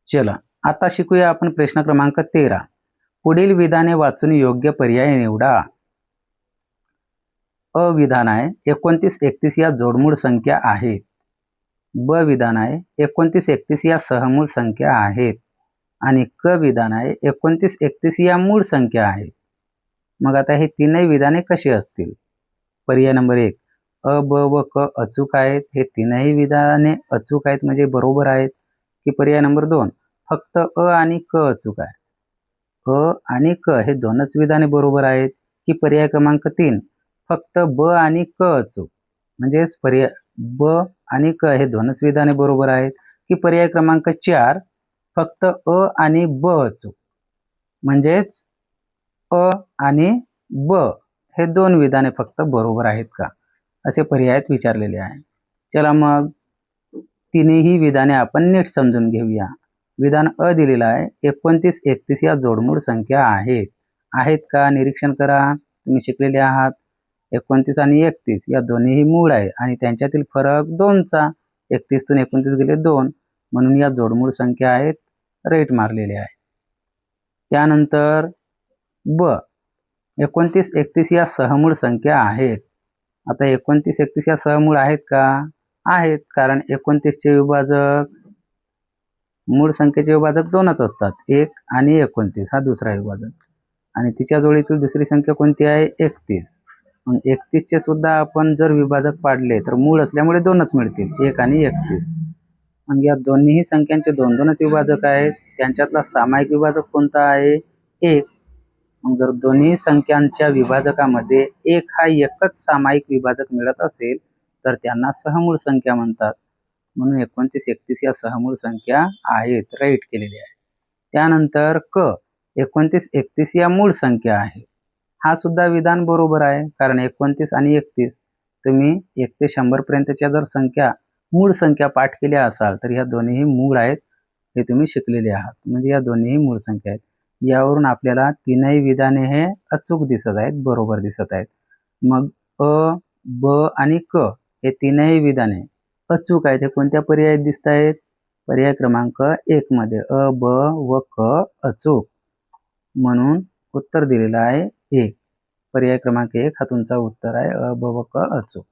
चला आता शिकूया आपण प्रश्न क्रमांक 13. पुढील विधाने वाचून योग्य पर्याय निवडा. अ विधान आहे 29, 31 या जोडमूळ संख्या आहेत. ब विधान आहे 29, 31 या सहमूळ संख्या आहेत. आणि क विधान आहे 29, 31 या मूळ संख्या आहेत. मग आता हे तीनही विधाने कशी असतील? पर्याय नंबर 1, अ, ब व क अचूक आहेत. हे तीनही विधाने अचूक आहेत म्हणजे बरोबर आहेत. की पर्याय नंबर 2, फक्त अ आणि क अचूक आहे. अ आणि क हे दोनच विधाने बरोबर आहेत. की पर्याय क्रमांक 3, फक्त ब आणि क अचूक. म्हणजेच पर्याय ब आणि क हे दोनच विधाने बरोबर आहेत. की पर्याय क्रमांक 4, फक्त अ आणि ब अचूक. म्हणजेच अ आणि ब हे दोन विधाने फक्त बरोबर आहेत का, असे पर्यायात विचारलेले आहे. चला मग तिन्ही विधाने आपण नीट समजून घेऊया. विधान अ दिलेला आहे 29, 31 या जोडमूळ संख्या आहेत. आहेत का निरीक्षण करा. तुम्ही शिकलेले आहात 29 आणि 31 या दोन्हीही मूळ आहे आणि त्यांच्यातील फरक 2चा. 31 तून 29 गेले 2, म्हणून या जोडमूळ संख्या आहेत. राईट मारलेले आहे. त्यानंतर ब 29, 31 या सहमूळ संख्या आहेत. आता 29, 31 या सहमूळ आहेत का? आहेत, कारण 29चे विभाजक मूळ संख्येचे विभाजक 2च असतात. 1 आणि 29 हा दुसरा विभाजक. आणि तिच्या जोडीतील दुसरी संख्या कोणती आहे? 31. मग 31चे सुद्धा आपण जर विभाजक पाडले तर मूळ असल्यामुळे 2च मिळतील, 1 आणि 31. मग या दोन्ही संख्यांचे 2-2च विभाजक आहेत. त्यांच्यातला सामायिक विभाजक कोणता आहे? 1. मग जर दोन्ही संख्यांच्या विभाजकामध्ये 1 हा एकच सामायिक विभाजक मिळत असेल तर त्यांना सहमूळ संख्या म्हणतात. म्हणून 29, 31 या सहमूळ संख्या आहेत. राईट केलेली आहे. त्यानंतर क 29, 31 या मूळ संख्या आहे. हा सुद्धा विधान बरोबर आहे, कारण 29 आणि 31 तुम्ही 1 ते 100 पर्यंतच्या जर संख्या मूळ संख्या पाठ केल्या असाल तर या दोन्हीही मूळ आहेत, हे तुम्ही शिकलेले आहात. म्हणजे या दोन्हीही मूळ संख्या आहेत. यावरून आपल्याला तीनही विधाने हे अचूक दिसत आहेत, बरोबर दिसत आहेत. मग अ, ब आणि क हे तीनही विधाने अचूक आहेत. हे कोणत्या पर्यायात दिसत आहेत? पर्याय क्रमांक 1 मध्ये अ, ब व क अचूक. म्हणून उत्तर दिलेलं आहे 1. पर्याय क्रमांक 1 हा तुमचा उत्तर आहे. अ, ब व क अचूक.